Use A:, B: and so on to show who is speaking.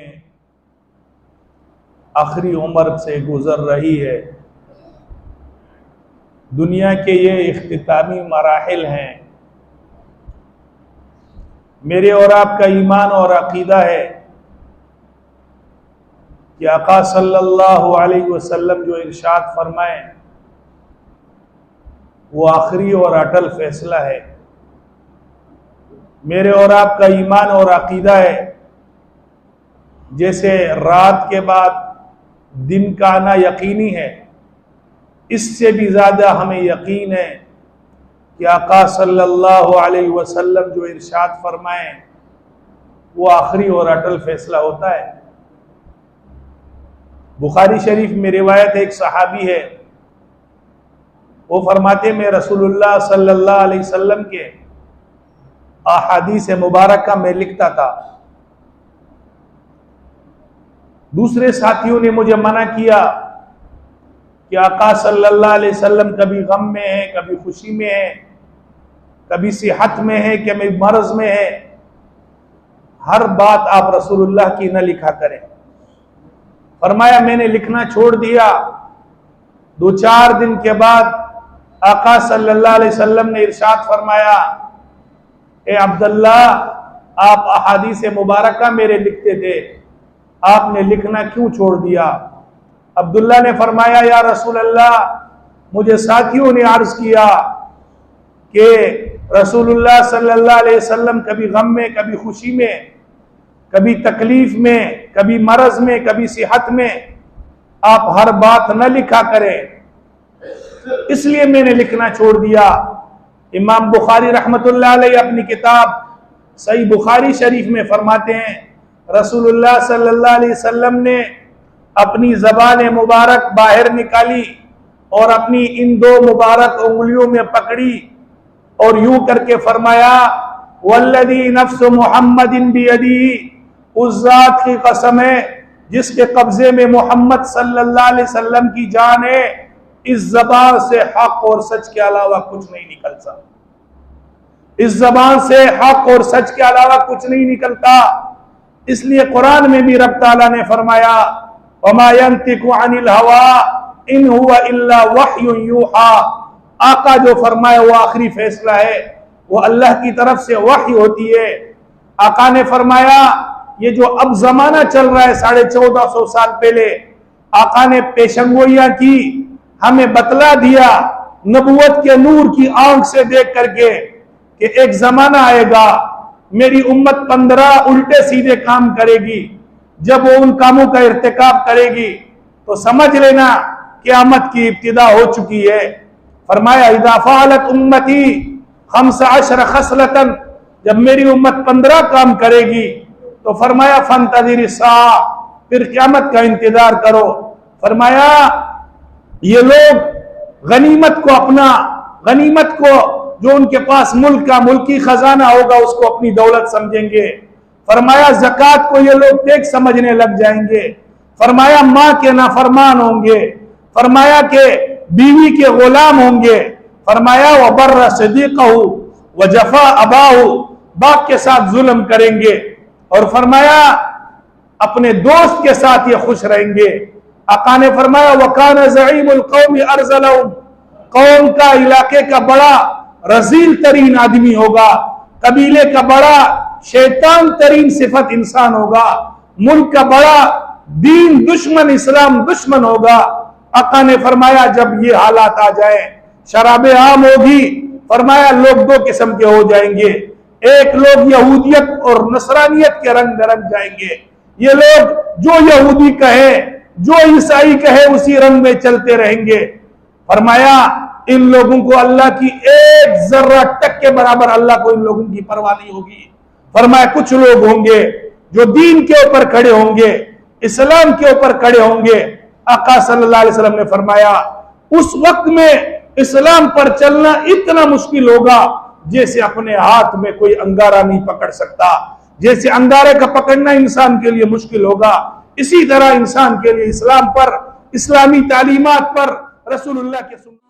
A: में आखिरी उम्र से गुजर रही है। दुनिया के ये इख्तितामी मराहिल हैं। मेरे और आपका ईमान और अकीदा है कि आका सल्लल्लाहु अलैहि वसल्लम जो इरशाद फरमाए वो आखिरी और अटल फैसला है। मेरे और आपका ईमान और अकीदा है जैसे रात के बाद दिन का आना यकीनी है, इससे भी ज्यादा हमें यकीन है कि आका सल्लल्लाहु अलैहि वसल्लम जो इरशाद फरमाए वो आखिरी और अटल फैसला होता है। बुखारी शरीफ में रिवायत एक सहाबी है, वो फरमाते मैं रसूलुल्लाह सल्लल्लाहु अलैहि वसल्लम के अहादीस मुबारका में लिखता था। दूसरे साथियों ने मुझे मना किया कि आका सल्लल्लाहु अलैहि वसल्लम कभी गम में है, कभी खुशी में है, कभी सेहत में है, कभी मर्ज में है, हर बात आप रसूलुल्लाह की न लिखा करें। फरमाया मैंने लिखना छोड़ दिया। 2-4 दिन के बाद आका सल्लल्लाहु अलैहि वसल्लम ने इरशाद फरमाया, ए अब्दुल्ला, आप अहादीस मुबारका मेरे लिखते थे, आपने लिखना क्यों छोड़ दिया? अब्दुल्ला ने फरमाया, या रसूल अल्लाह, मुझे साथियों ने अर्ज किया कि रसूलुल्लाह सल्लल्लाहु अलैहि वसल्लम कभी गम में, कभी खुशी में, कभी तकलीफ में, कभी मरज में, कभी सेहत में, आप हर बात न लिखा करें, इसलिए मैंने लिखना छोड़ दिया। इमाम बुखारी रहमतुल्लाह अलैहि अपनी किताब सही बुखारी शरीफ में फरमाते हैं, रसूलुल्लाह सल्लल्लाहु अलैहि वसल्लम ने अपनी ज़बान मुबारक बाहर निकाली और अपनी इन 2 मुबारक उंगलियों में पकड़ी और यूं करके फरमाया, वल्लदी नफ्स मुहम्मदिन बियदी, उस जात की कसम है जिसके कब्जे में मोहम्मद सल्लल्लाहु अलैहि वसल्लम की जान है, इस ज़बान से हक और सच के अलावा कुछ नहीं निकलता। इस ज़बान से हक और सच के अलावा कुछ नहीं निकलता। इसलिए कुरान में भी रब ताला ने फरमाया, वमा यंतिकु अनिल हवा इन हुवा इल्ला वह्युन यूहा। आका जो फरमाए वो आखिरी फैसला है, वो अल्लाह की तरफ से वही होती है। आका ने फरमाया, ये जो अब जमाना चल रहा है 1450 साल पहले, आका ने पेशंगोइयां की, हमें बतला दिया नबूवत के नूर की आंख से देख करके कि एक जमाना आएगा, मेरी उम्मत 15 उल्टे सीधे काम करेगी। जब वो उन कामों का इर्तिकाब करेगी तो समझ लेना क़यामत की इब्तिदा हो चुकी है। फरमाया, इज़ा फ़अलत उम्मती 15 खसलतन, जब मेरी उम्मत 15 काम करेगी तो फरमाया फंतज़िर सा, फिर क़यामत का इंतजार करो। फरमाया ये लोग गनीमत को अपना, गनीमत को जो उनके पास मुल्क का मुल्की खजाना होगा उसको अपनी दौलत समझेंगे। फरमाया ज़कात को ये लोग टेक्स समझने लग जाएंगे। फरमाया माँ के नाफरमान होंगे। फरमाया के बीवी के गुलाम होंगे। फरमाया वबर्र सदीक़हु व जफा अबाहु, बाप के साथ जुल्म करेंगे। और फरमाया अपने दोस्त के साथ ये खुश रहेंगे। आका ने फरमाया वकान ज़ईमुल कौमी अर्ज़लहुम, कौम का, इलाके का बड़ा रजील तरीन आदमी होगा, कबीले का बड़ा शैतान तरीन सिफत इंसान होगा, मुल्क का बड़ा दीन दुश्मन, इस्लाम दुश्मन होगा। आका ने फरमाया जब ये हालात आ जाए, शराबे आम होगी। फरमाया लोग 2 किस्म के हो जाएंगे, एक लोग यहूदियत और नसरानियत के रंग रंग जाएंगे। ये लोग जो यहूदी कहे, जो ईसाई कहे उसी रंग में चलते रहेंगे। फरमाया इन लोगों को अल्लाह की एक जर्रा टक के बराबर अल्लाह को इन लोगों की परवाह नहीं होगी। फरमाया कुछ लोग होंगे जो दीन के ऊपर खड़े होंगे, इस्लाम के ऊपर खड़े होंगे। आका सल्लल्लाहु अलैहि वसल्लम ने फरमाया उस वक्त में इस्लाम पर चलना इतना मुश्किल होगा जैसे अपने हाथ में कोई अंगारा नहीं पकड़ सकता। जैसे अंगारे का पकड़ना इंसान के लिए मुश्किल होगा, इसी तरह इंसान के लिए इस्लाम पर, इस्लामी तालीमात पर, रसूलुल्लाह के सुन्नत